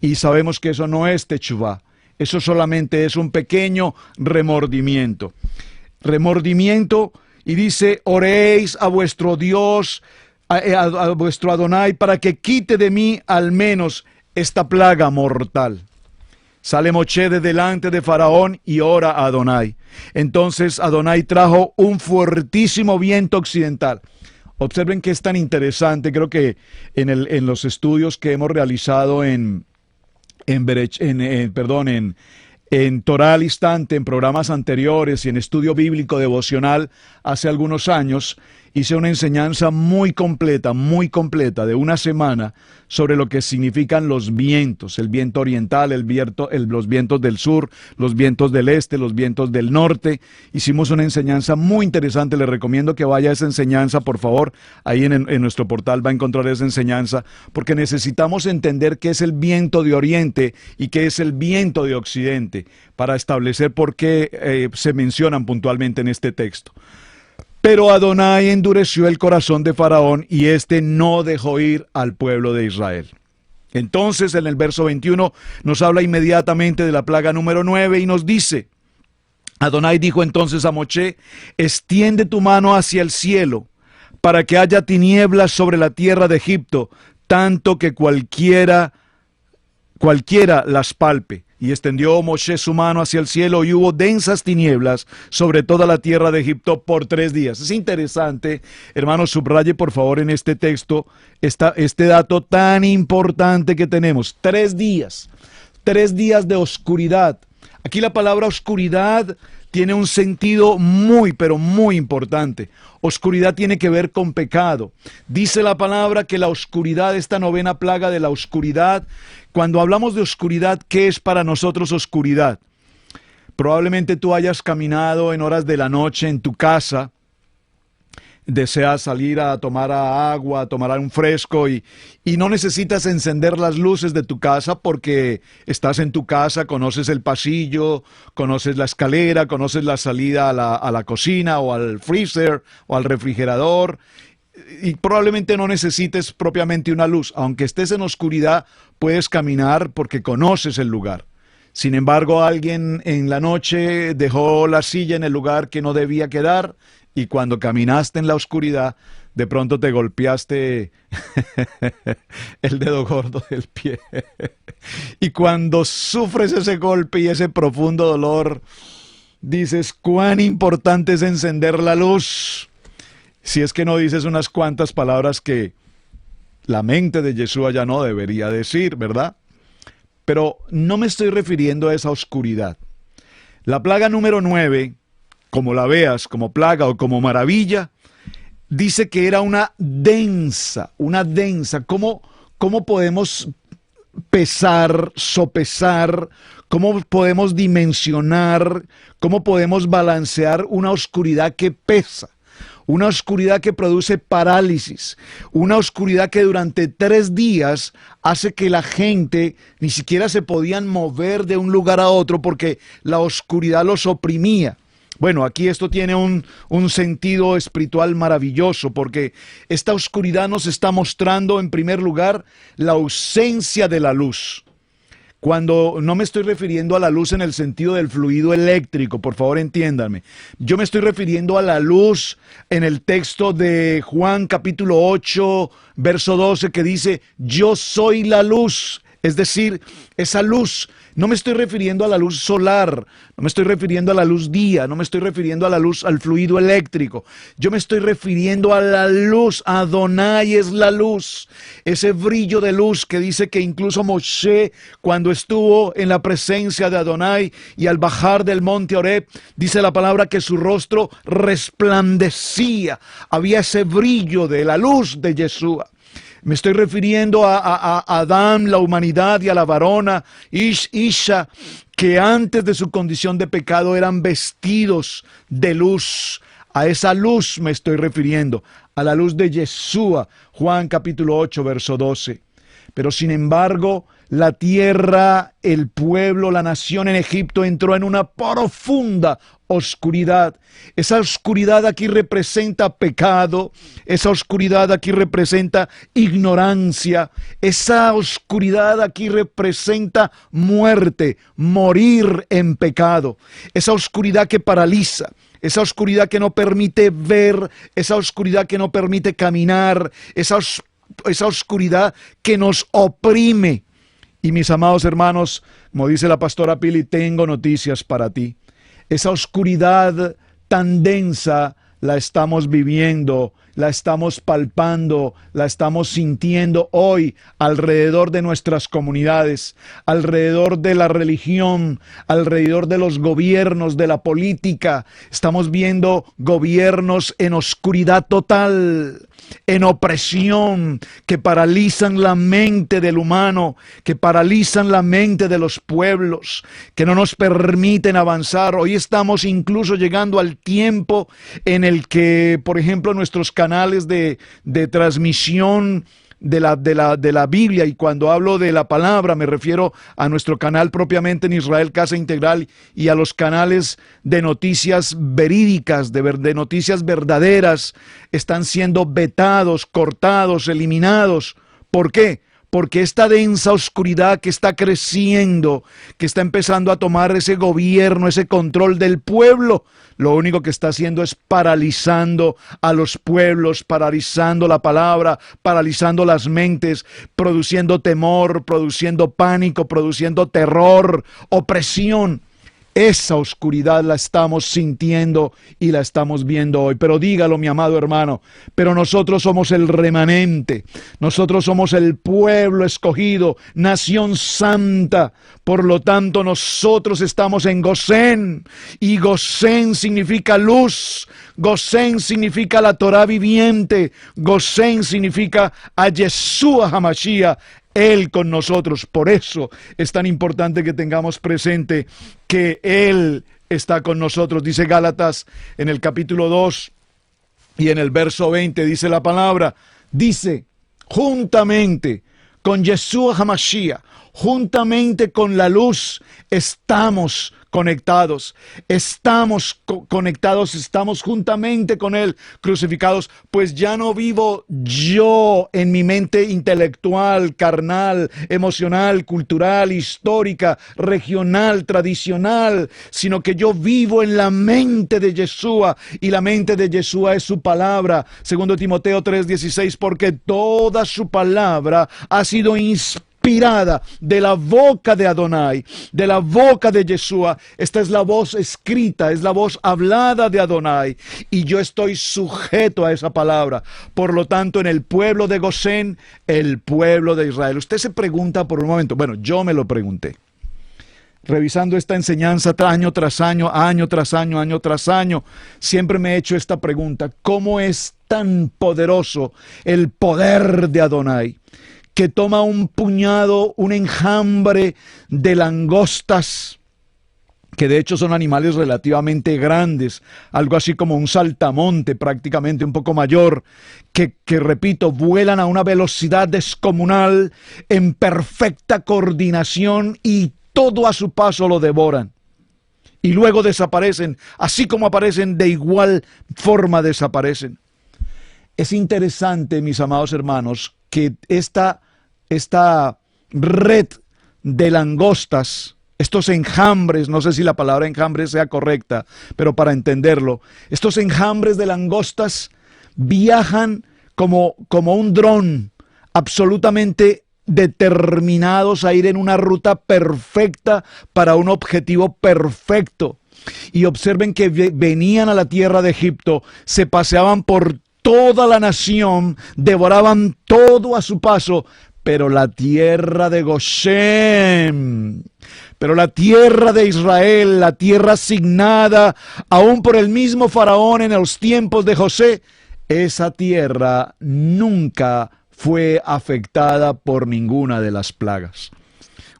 Y sabemos que eso no es techuvá, eso solamente es un pequeño remordimiento. Remordimiento, y dice: oréis a vuestro Dios, a vuestro Adonai, para que quite de mí al menos esta plaga mortal. Sale Moshe de delante de Faraón y ora a Adonai. Entonces Adonai trajo un fuertísimo viento occidental. Observen que es tan interesante. Creo que en los estudios que hemos realizado en Torah al Instante, en programas anteriores y en estudio bíblico devocional hace algunos años, hice una enseñanza muy completa de una semana sobre lo que significan los vientos, el viento oriental, los vientos del sur, los vientos del este, los vientos del norte. Hicimos una enseñanza muy interesante, le recomiendo que vaya a esa enseñanza, por favor, ahí en nuestro portal va a encontrar esa enseñanza, porque necesitamos entender qué es el viento de oriente y qué es el viento de occidente, para establecer por qué se mencionan puntualmente en este texto. Pero Adonai endureció el corazón de Faraón y éste no dejó ir al pueblo de Israel. Entonces en el verso 21 nos habla inmediatamente de la plaga número 9 y nos dice: Adonai dijo entonces a Moshe: extiende tu mano hacia el cielo para que haya tinieblas sobre la tierra de Egipto, tanto que cualquiera las palpe. Y extendió Moshe su mano hacia el cielo y hubo densas tinieblas sobre toda la tierra de Egipto por 3 días. Es interesante, hermanos, subraye por favor en este texto este dato tan importante que tenemos. 3 días de oscuridad. Aquí la palabra oscuridad tiene un sentido muy, pero muy importante. Oscuridad tiene que ver con pecado. Dice la palabra que la oscuridad, esta novena plaga de la oscuridad, cuando hablamos de oscuridad, ¿qué es para nosotros oscuridad? Probablemente tú hayas caminado en horas de la noche en tu casa, deseas salir a tomar agua, a tomar un fresco y no necesitas encender las luces de tu casa porque estás en tu casa, conoces el pasillo, conoces la escalera, conoces la salida a la cocina o al freezer o al refrigerador y probablemente no necesites propiamente una luz. Aunque estés en oscuridad, puedes caminar porque conoces el lugar. Sin embargo, alguien en la noche dejó la silla en el lugar que no debía quedar y cuando caminaste en la oscuridad, de pronto te golpeaste el dedo gordo del pie. Y cuando sufres ese golpe y ese profundo dolor, dices, cuán importante es encender la luz. Si es que no dices unas cuantas palabras que la mente de Yeshua ya no debería decir, ¿verdad? Pero no me estoy refiriendo a esa oscuridad. La plaga número 9, como la veas, como plaga o como maravilla, dice que era una densa. ¿Cómo podemos pesar, sopesar, cómo podemos dimensionar, cómo podemos balancear una oscuridad que pesa? Una oscuridad que produce parálisis, una oscuridad que durante 3 días hace que la gente ni siquiera se podían mover de un lugar a otro porque la oscuridad los oprimía. Bueno, aquí esto tiene un sentido espiritual maravilloso porque esta oscuridad nos está mostrando en primer lugar la ausencia de la luz. Cuando no me estoy refiriendo a la luz en el sentido del fluido eléctrico, por favor entiéndanme. Yo me estoy refiriendo a la luz en el texto de Juan capítulo 8, verso 12, que dice, yo soy la luz. Es decir, esa luz, no me estoy refiriendo a la luz solar, no me estoy refiriendo a la luz día, no me estoy refiriendo a la luz, al fluido eléctrico. Yo me estoy refiriendo a la luz. Adonai es la luz, ese brillo de luz que dice que incluso Moshe, cuando estuvo en la presencia de Adonai y al bajar del monte Oreb, dice la palabra que su rostro resplandecía. Había ese brillo de la luz de Yeshua. Me estoy refiriendo a Adán, la humanidad, y a la varona, Isha, que antes de su condición de pecado eran vestidos de luz. A esa luz me estoy refiriendo, a la luz de Yeshua, Juan capítulo 8, verso 12. Pero sin embargo, la tierra, el pueblo, la nación en Egipto entró en una profunda oscuridad. Esa oscuridad aquí representa pecado, esa oscuridad aquí representa ignorancia, esa oscuridad aquí representa muerte, morir en pecado, esa oscuridad que paraliza, esa oscuridad que no permite ver, esa oscuridad que no permite caminar, esa oscuridad que nos oprime. Y mis amados hermanos, como dice la pastora Pili, tengo noticias para ti. Esa oscuridad tan densa la estamos viviendo la estamos palpando, la estamos sintiendo hoy alrededor de nuestras comunidades, alrededor de la religión, alrededor de los gobiernos, de la política. Estamos viendo gobiernos en oscuridad total, en opresión, que paralizan la mente del humano, que paralizan la mente de los pueblos, que no nos permiten avanzar. Hoy estamos incluso llegando al tiempo en el que, por ejemplo, nuestros canales de transmisión de la Biblia, y cuando hablo de la palabra me refiero a nuestro canal propiamente en Israel Casa Integral, y a los canales de noticias verídicas, de noticias verdaderas, están siendo vetados, cortados, eliminados. ¿Por qué? Porque esta densa oscuridad que está creciendo, que está empezando a tomar ese gobierno, ese control del pueblo, lo único que está haciendo es paralizando a los pueblos, paralizando la palabra, paralizando las mentes, produciendo temor, produciendo pánico, produciendo terror, opresión. Esa oscuridad la estamos sintiendo y la estamos viendo hoy. Pero dígalo, mi amado hermano, pero nosotros somos el remanente, nosotros somos el pueblo escogido, nación santa. Por lo tanto, nosotros estamos en Gosén, y Gosén significa luz, Gosén significa la Torah viviente, Gosén significa a Yeshua HaMashiach, Él con nosotros. Por eso es tan importante que tengamos presente que Él está con nosotros. Dice Gálatas en el capítulo 2 y en el verso 20, dice la palabra, dice, juntamente con Yeshua HaMashiach, juntamente con la luz, estamos conectados, estamos conectados, estamos juntamente con Él crucificados, pues ya no vivo yo en mi mente intelectual, carnal, emocional, cultural, histórica, regional, tradicional, sino que yo vivo en la mente de Yeshua, y la mente de Yeshua es su palabra. Segundo Timoteo 3:16, porque toda su palabra ha sido inspirada de la boca de Adonai, de la boca de Yeshua. Esta es la voz escrita, es la voz hablada de Adonai, y yo estoy sujeto a esa palabra. Por lo tanto, en el pueblo de Gosén, el pueblo de Israel. Usted se pregunta por un momento, bueno, yo me lo pregunté, revisando esta enseñanza año tras año, año tras año, año tras año, siempre me he hecho esta pregunta: ¿cómo es tan poderoso el poder de Adonai, que toma un puñado, un enjambre de langostas, que de hecho son animales relativamente grandes, algo así como un saltamonte, prácticamente un poco mayor, que repito, vuelan a una velocidad descomunal, en perfecta coordinación, y todo a su paso lo devoran? Y luego desaparecen, así como aparecen, de igual forma desaparecen. Es interesante, mis amados hermanos, que esta red de langostas, estos enjambres, no sé si la palabra enjambre sea correcta, pero para entenderlo, estos enjambres de langostas viajan como un dron, absolutamente determinados a ir en una ruta perfecta para un objetivo perfecto. Y observen que venían a la tierra de Egipto, se paseaban por toda la nación, devoraban todo a su paso, pero la tierra de Gosén, pero la tierra de Israel, la tierra asignada aún por el mismo faraón en los tiempos de José, esa tierra nunca fue afectada por ninguna de las plagas.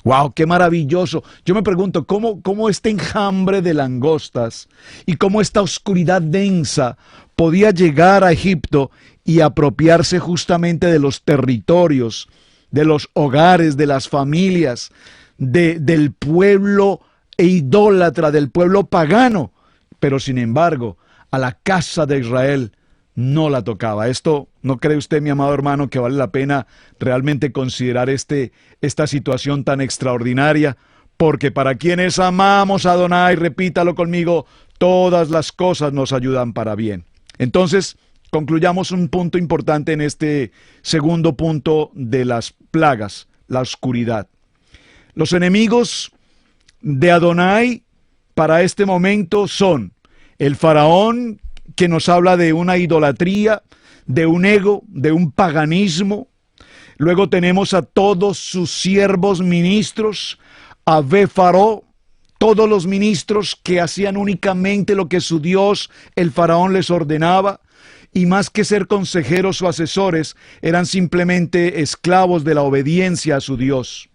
¡Wow! ¡Qué maravilloso! Yo me pregunto, ¿cómo este enjambre de langostas y cómo esta oscuridad densa podía llegar a Egipto y apropiarse justamente de los territorios, de los hogares, de las familias, del pueblo idólatra, del pueblo pagano? Pero sin embargo, a la casa de Israel no la tocaba. Esto, ¿no cree usted, mi amado hermano, que vale la pena realmente considerar esta situación tan extraordinaria? Porque para quienes amamos a Adonai, repítalo conmigo, todas las cosas nos ayudan para bien. Entonces, concluyamos un punto importante en este segundo punto de las plagas, la oscuridad. Los enemigos de Adonai para este momento son el faraón, que nos habla de una idolatría, de un ego, de un paganismo. Luego tenemos a todos sus siervos ministros, a Farao, todos los ministros que hacían únicamente lo que su Dios, el faraón, les ordenaba, y más que ser consejeros o asesores, eran simplemente esclavos de la obediencia a su Dios.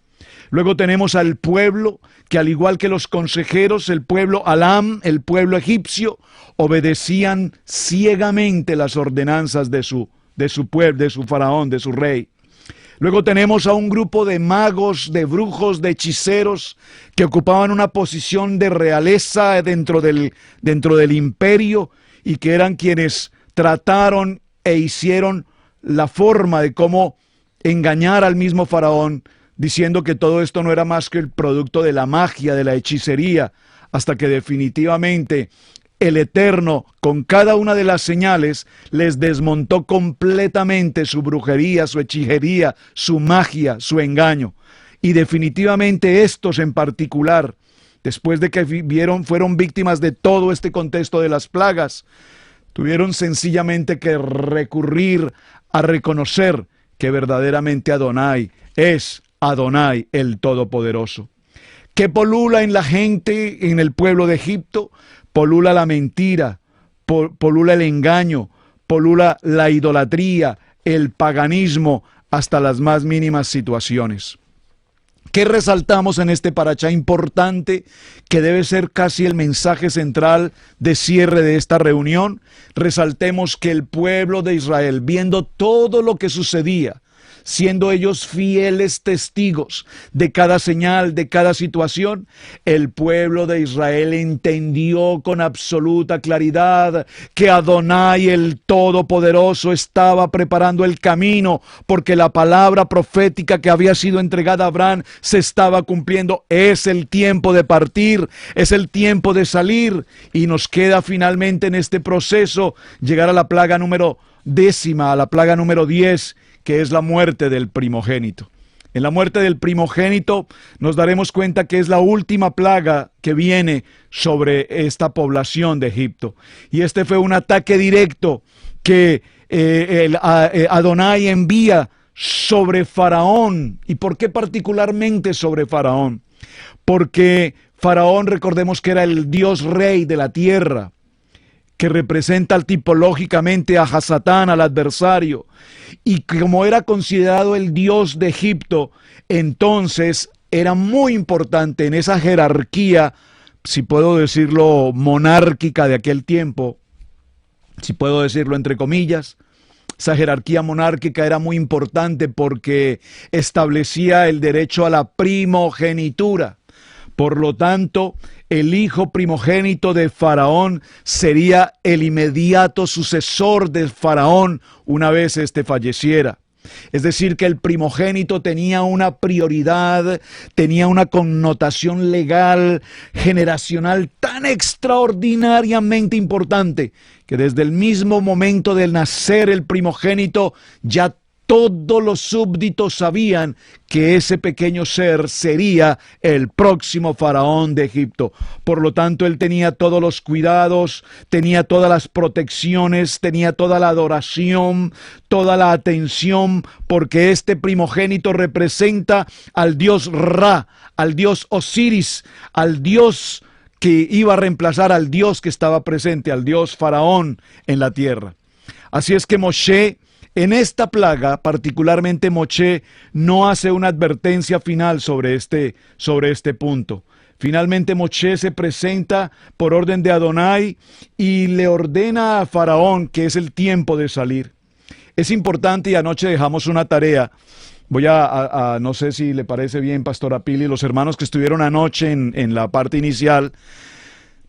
Luego tenemos al pueblo, que al igual que los consejeros, el pueblo Alam, el pueblo egipcio, obedecían ciegamente las ordenanzas de su pueblo, de su faraón, de su rey. Luego tenemos a un grupo de magos, de brujos, de hechiceros que ocupaban una posición de realeza dentro del imperio y que eran quienes trataron e hicieron la forma de cómo engañar al mismo faraón, diciendo que todo esto no era más que el producto de la magia, de la hechicería, hasta que definitivamente el Eterno, con cada una de las señales, les desmontó completamente su brujería, su hechicería, su magia, su engaño. Y definitivamente estos en particular, después de que fueron víctimas de todo este contexto de las plagas, tuvieron sencillamente que recurrir a reconocer que verdaderamente Adonai es Adonai el Todopoderoso. ¿Qué polula en la gente, en el pueblo de Egipto? Polula la mentira, polula el engaño, polula la idolatría, el paganismo, hasta las más mínimas situaciones. ¿Qué resaltamos en este parashá importante que debe ser casi el mensaje central de cierre de esta reunión? Resaltemos que el pueblo de Israel, viendo todo lo que sucedía, siendo ellos fieles testigos de cada señal, de cada situación, el pueblo de Israel entendió con absoluta claridad que Adonai, el Todopoderoso, estaba preparando el camino, porque la palabra profética que había sido entregada a Abraham se estaba cumpliendo. Es el tiempo de partir, es el tiempo de salir, y nos queda finalmente en este proceso llegar a la plaga número 10, a la plaga número 10, que es la muerte del primogénito. En la muerte del primogénito nos daremos cuenta que es la última plaga que viene sobre esta población de Egipto. Y este fue un ataque directo que Adonai envía sobre Faraón. ¿Y por qué particularmente sobre Faraón? Porque Faraón, recordemos que era el dios rey de la tierra, que representa tipológicamente a Hasatán, al adversario, y como era considerado el dios de Egipto, entonces era muy importante en esa jerarquía, si puedo decirlo, monárquica de aquel tiempo, si puedo decirlo entre comillas. Esa jerarquía monárquica era muy importante porque establecía el derecho a la primogenitura. Por lo tanto, el hijo primogénito de Faraón sería el inmediato sucesor de Faraón una vez éste falleciera. Es decir, que el primogénito tenía una prioridad, tenía una connotación legal, generacional tan extraordinariamente importante, que desde el mismo momento del nacer el primogénito ya todos los súbditos sabían que ese pequeño ser sería el próximo faraón de Egipto. Por lo tanto, él tenía todos los cuidados, tenía todas las protecciones, tenía toda la adoración, toda la atención, porque este primogénito representa al dios Ra, al dios Osiris, al dios que iba a reemplazar al dios que estaba presente, al dios faraón en la tierra. Así es que Moshe, en esta plaga, particularmente Moshe, no hace una advertencia final sobre este punto. Finalmente Moshe se presenta por orden de Adonai y le ordena a Faraón que es el tiempo de salir. Es importante, y anoche dejamos una tarea. Voy no sé si le parece bien, Pastora Pili, los hermanos que estuvieron anoche en la parte inicial,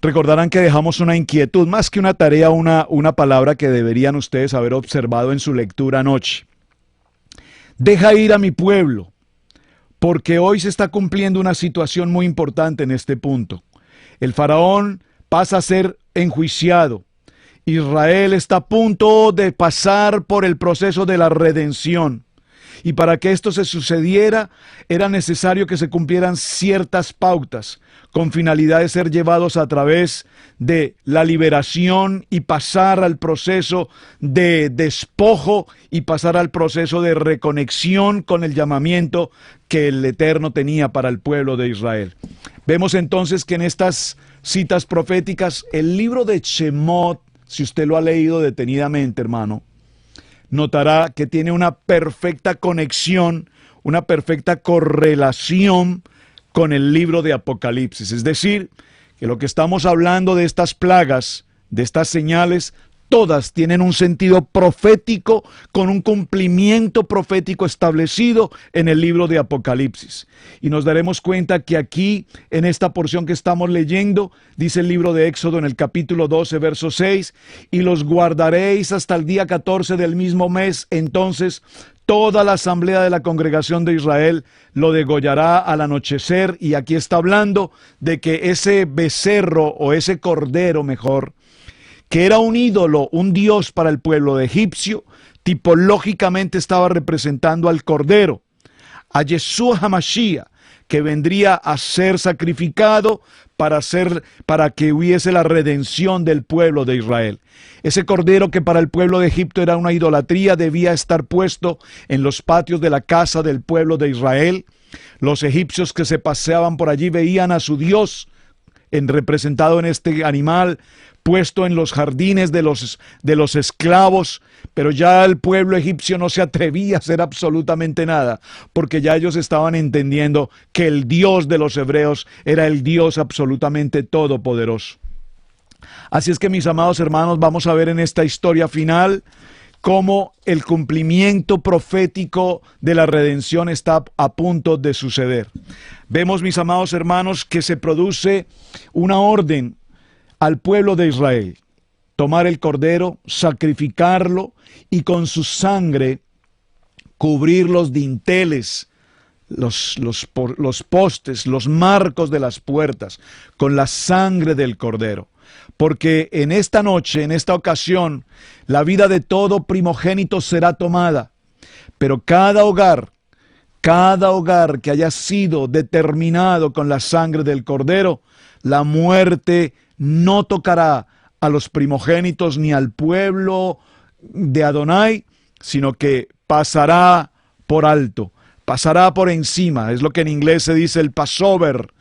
recordarán que dejamos una inquietud, más que una tarea, una palabra que deberían ustedes haber observado en su lectura anoche. Deja ir a mi pueblo, porque hoy se está cumpliendo una situación muy importante en este punto. El faraón pasa a ser enjuiciado. Israel está a punto de pasar por el proceso de la redención. Y para que esto se sucediera, era necesario que se cumplieran ciertas pautas, con finalidad de ser llevados a través de la liberación y pasar al proceso de despojo y pasar al proceso de reconexión con el llamamiento que el Eterno tenía para el pueblo de Israel. Vemos entonces que en estas citas proféticas, el libro de Shemot, si usted lo ha leído detenidamente, hermano, notará que tiene una perfecta conexión, una perfecta correlación con el libro de Apocalipsis. Es decir, que lo que estamos hablando de estas plagas, de estas señales, todas tienen un sentido profético con un cumplimiento profético establecido en el libro de Apocalipsis. Y nos daremos cuenta que aquí, en esta porción que estamos leyendo, dice el libro de Éxodo en el capítulo 12, verso 6, y los guardaréis hasta el día 14 del mismo mes. Entonces toda la asamblea de la congregación de Israel lo degollará al anochecer. Y aquí está hablando de que ese becerro, o ese cordero mejor, que era un ídolo, un dios para el pueblo egipcio, tipológicamente estaba representando al Cordero, a Yeshua HaMashiach, que vendría a ser sacrificado para que hubiese la redención del pueblo de Israel. Ese Cordero, que para el pueblo de Egipto era una idolatría, debía estar puesto en los patios de la casa del pueblo de Israel. Los egipcios que se paseaban por allí veían a su Dios representado en este animal, puesto en los jardines de los esclavos, pero ya el pueblo egipcio no se atrevía a hacer absolutamente nada, porque ya ellos estaban entendiendo que el Dios de los hebreos era el Dios absolutamente todopoderoso. Así es que, mis amados hermanos, vamos a ver en esta historia final cómo el cumplimiento profético de la redención está a punto de suceder. Vemos, mis amados hermanos, que se produce una orden al pueblo de Israel: tomar el cordero, sacrificarlo y con su sangre cubrir los dinteles, los postes, los marcos de las puertas, con la sangre del cordero. Porque en esta noche, en esta ocasión, la vida de todo primogénito será tomada, pero cada hogar que haya sido determinado con la sangre del cordero, la muerte no tocará a los primogénitos ni al pueblo de Adonai, sino que pasará por alto, pasará por encima. Es lo que en inglés se dice el Passover.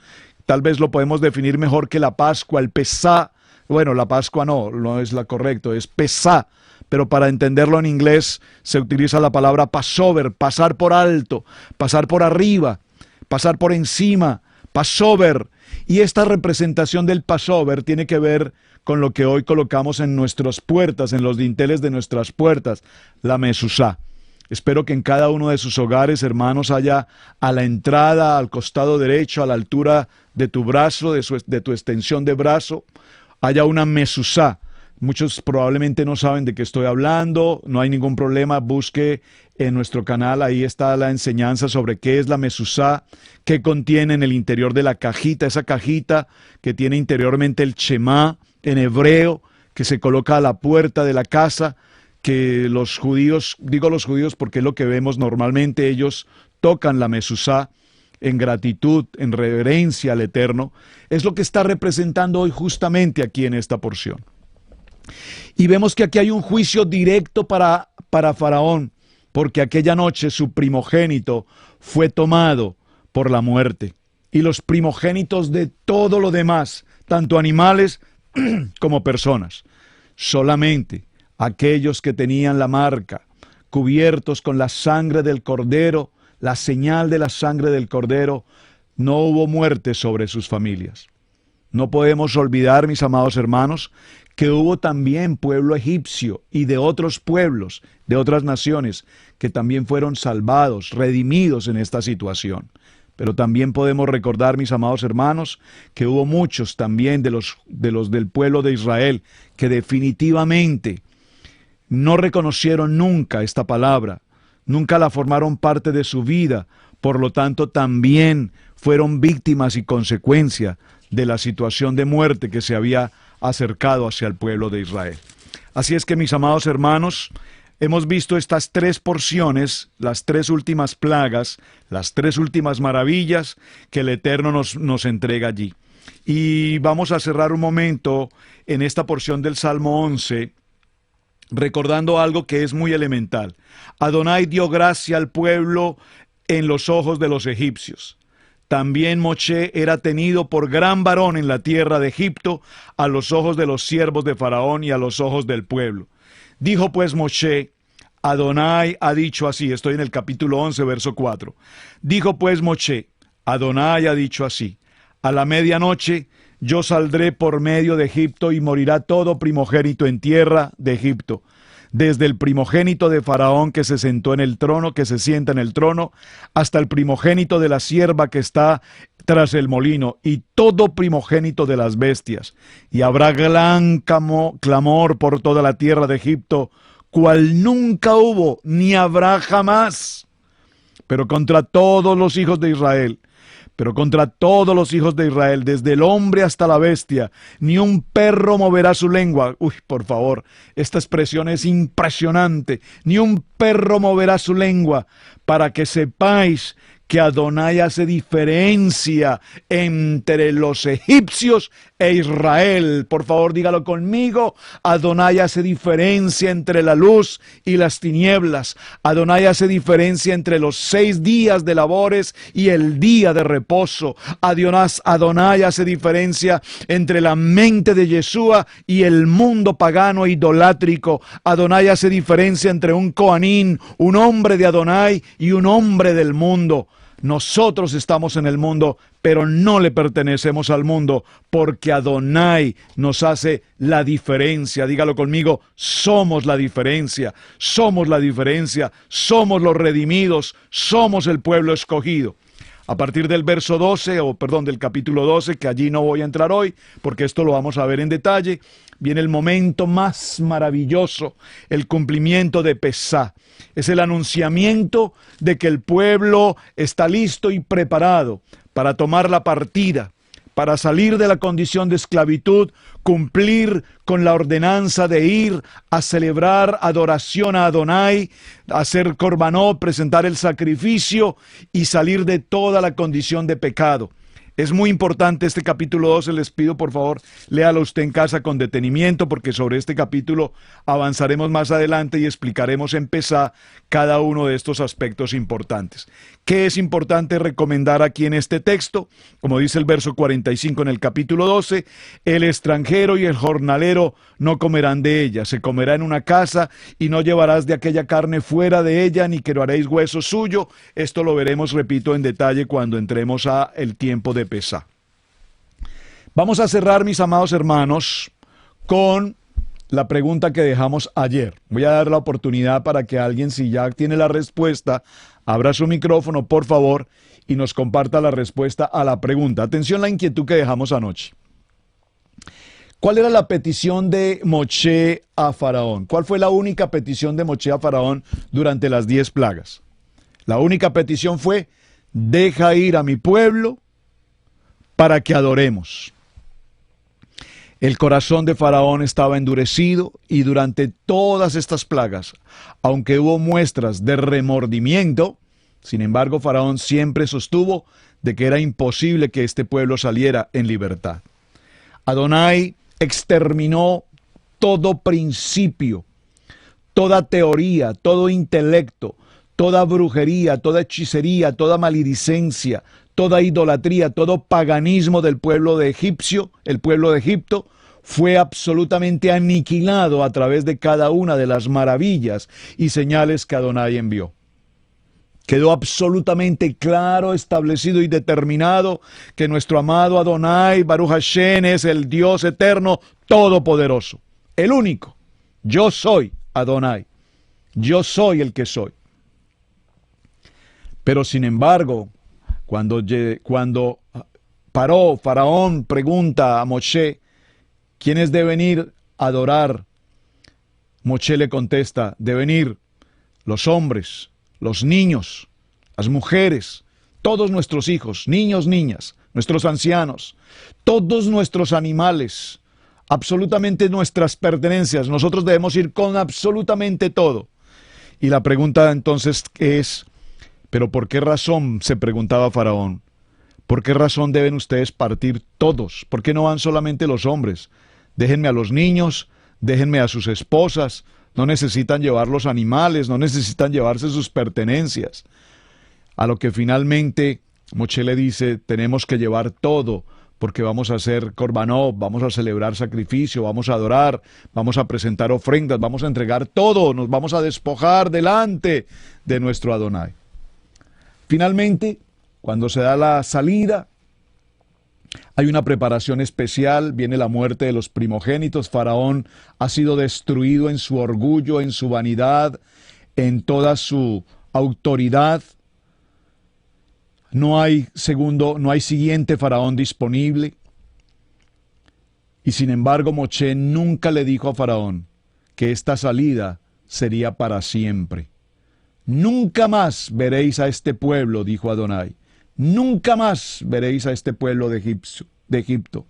Tal vez lo podemos definir mejor que la Pascua, el Pesá. Bueno, la Pascua no es la correcta, es Pesá. Pero para entenderlo en inglés se utiliza la palabra Passover, pasar por alto, pasar por arriba, pasar por encima, Passover. Y esta representación del Passover tiene que ver con lo que hoy colocamos en nuestras puertas, en los dinteles de nuestras puertas, la Mezuzá. Espero que en cada uno de sus hogares, hermanos, haya a la entrada, al costado derecho, a la altura de tu brazo, de tu extensión de brazo, haya una Mezuzá. Muchos probablemente no saben de qué estoy hablando, no hay ningún problema, busque en nuestro canal, ahí está la enseñanza sobre qué es la Mezuzá, qué contiene en el interior de la cajita, esa cajita que tiene interiormente el Shema en hebreo, que se coloca a la puerta de la casa, que los judíos, digo los judíos porque es lo que vemos normalmente, ellos tocan la Mezuzá en gratitud, en reverencia al Eterno. Es lo que está representando hoy justamente aquí en esta porción. Y vemos que aquí hay un juicio directo para Faraón, porque aquella noche su primogénito fue tomado por la muerte. Y los primogénitos de todo lo demás, tanto animales como personas, solamente aquellos que tenían la marca, cubiertos con la sangre del Cordero, la señal de la sangre del Cordero, no hubo muerte sobre sus familias. No podemos olvidar, mis amados hermanos, que hubo también pueblo egipcio y de otros pueblos, de otras naciones, que también fueron salvados, redimidos en esta situación. Pero también podemos recordar, mis amados hermanos, que hubo muchos también de los del pueblo de Israel que definitivamente no reconocieron nunca esta palabra, nunca la formaron parte de su vida, por lo tanto también fueron víctimas y consecuencia de la situación de muerte que se había acercado hacia el pueblo de Israel. Así es que, mis amados hermanos, hemos visto estas tres porciones, las tres últimas plagas, las tres últimas maravillas que el Eterno nos entrega allí. Y vamos a cerrar un momento en esta porción del Salmo 11, recordando algo que es muy elemental. Adonai dio gracia al pueblo en los ojos de los egipcios. También Moshe era tenido por gran varón en la tierra de Egipto, a los ojos de los siervos de Faraón y a los ojos del pueblo. Dijo pues Moshe, Adonai ha dicho así, estoy en el capítulo 11, verso 4. Dijo pues Moshe, Adonai ha dicho así, a la medianoche yo saldré por medio de Egipto y morirá todo primogénito en tierra de Egipto, desde el primogénito de Faraón que se sentó en el trono, que se sienta en el trono, hasta el primogénito de la sierva que está tras el molino, y todo primogénito de las bestias. Y habrá gran clamor por toda la tierra de Egipto, cual nunca hubo, ni habrá jamás. Pero contra todos los hijos de Israel, desde el hombre hasta la bestia, ni un perro moverá su lengua. Uy, por favor, esta expresión es impresionante. Ni un perro moverá su lengua, para que sepáis que Adonai hace diferencia entre los egipcios e Israel. Por favor, dígalo conmigo. Adonai hace diferencia entre la luz y las tinieblas. Adonai hace diferencia entre los 6 días de labores y el día de reposo. Adonai hace diferencia entre la mente de Yeshua y el mundo pagano e idolátrico. Adonai hace diferencia entre un Coanín, un hombre de Adonai, y un hombre del mundo. Nosotros estamos en el mundo, pero no le pertenecemos al mundo, porque Adonai nos hace la diferencia. Dígalo conmigo, somos la diferencia, somos la diferencia, somos los redimidos, somos el pueblo escogido. A partir del verso 12, del capítulo 12, que allí no voy a entrar hoy, porque esto lo vamos a ver en detalle, viene el momento más maravilloso, el cumplimiento de Pesá. Es el anunciamiento de que el pueblo está listo y preparado para tomar la partida, para salir de la condición de esclavitud, cumplir con la ordenanza de ir a celebrar adoración a Adonai, hacer corbanot, presentar el sacrificio y salir de toda la condición de pecado. Es muy importante este capítulo 12, les pido por favor, léalo usted en casa con detenimiento, porque sobre este capítulo avanzaremos más adelante y explicaremos en Pesá cada uno de estos aspectos importantes. ¿Qué es importante recomendar aquí en este texto? Como dice el verso 45 en el capítulo 12, el extranjero y el jornalero no comerán de ella, se comerá en una casa y no llevarás de aquella carne fuera de ella, ni que lo haréis hueso suyo. Esto lo veremos, repito, en detalle cuando entremos a el tiempo de Pesá. Vamos a cerrar, mis amados hermanos, con la pregunta que dejamos ayer. Voy a dar la oportunidad para que alguien, si ya tiene la respuesta, abra su micrófono, por favor, y nos comparta la respuesta a la pregunta. Atención, la inquietud que dejamos anoche. ¿Cuál era la petición de Moshe a Faraón? ¿Cuál fue la única petición de Moshe a Faraón durante las 10 plagas? La única petición fue: deja ir a mi pueblo para que adoremos. El corazón de Faraón estaba endurecido y durante todas estas plagas, aunque hubo muestras de remordimiento, sin embargo Faraón siempre sostuvo de que era imposible que este pueblo saliera en libertad. Adonai exterminó todo principio, toda teoría, todo intelecto, toda brujería, toda hechicería, toda maledicencia, toda idolatría, todo paganismo del pueblo de el pueblo de Egipto, fue absolutamente aniquilado a través de cada una de las maravillas y señales que Adonai envió. Quedó absolutamente claro, establecido y determinado que nuestro amado Adonai, Baruch Hashem, es el Dios eterno, todopoderoso, el único. Yo soy Adonai, yo soy el que soy. Pero sin embargo, cuando Faraón pregunta a Moshe, ¿quiénes deben ir a adorar? Moshe le contesta: deben ir los hombres, los niños, las mujeres, todos nuestros hijos, niños, niñas, nuestros ancianos, todos nuestros animales, absolutamente nuestras pertenencias. Nosotros debemos ir con absolutamente todo. Y la pregunta entonces es, ¿pero por qué razón? Se preguntaba Faraón. ¿Por qué razón deben ustedes partir todos? ¿Por qué no van solamente los hombres? Déjenme a los niños, déjenme a sus esposas, no necesitan llevar los animales, no necesitan llevarse sus pertenencias. A lo que finalmente Moshe le dice, tenemos que llevar todo, porque vamos a hacer korbanot, vamos a celebrar sacrificio, vamos a adorar, vamos a presentar ofrendas, vamos a entregar todo, nos vamos a despojar delante de nuestro Adonai. Finalmente, cuando se da la salida, hay una preparación especial, viene la muerte de los primogénitos. Faraón ha sido destruido en su orgullo, en su vanidad, en toda su autoridad. No hay siguiente Faraón disponible. Y sin embargo, Moshe nunca le dijo a Faraón que esta salida sería para siempre. Nunca más veréis a este pueblo, dijo Adonai. Nunca más veréis a este pueblo de Egipto.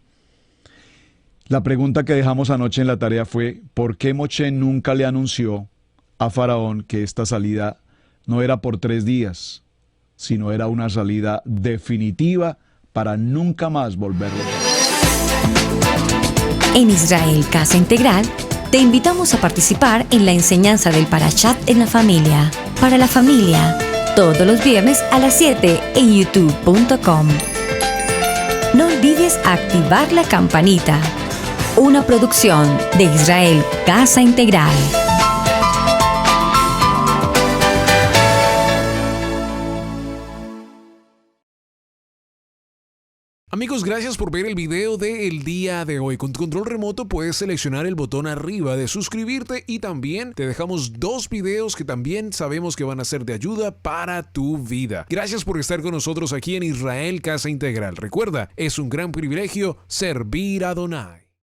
La pregunta que dejamos anoche en la tarea fue, ¿por qué Moshe nunca le anunció a Faraón que esta salida no era por 3 días, sino era una salida definitiva para nunca más volverlo a ver? En Israel Casa Integral, te invitamos a participar en la enseñanza del Parashat en la familia, para la familia, todos los viernes a las 7 en youtube.com. No olvides activar la campanita. Una producción de Israel Casa Integral. Amigos, gracias por ver el video del día de hoy. Con tu control remoto puedes seleccionar el botón arriba de suscribirte y también te dejamos 2 videos que también sabemos que van a ser de ayuda para tu vida. Gracias por estar con nosotros aquí en Israel Casa Integral. Recuerda, es un gran privilegio servir a Adonai.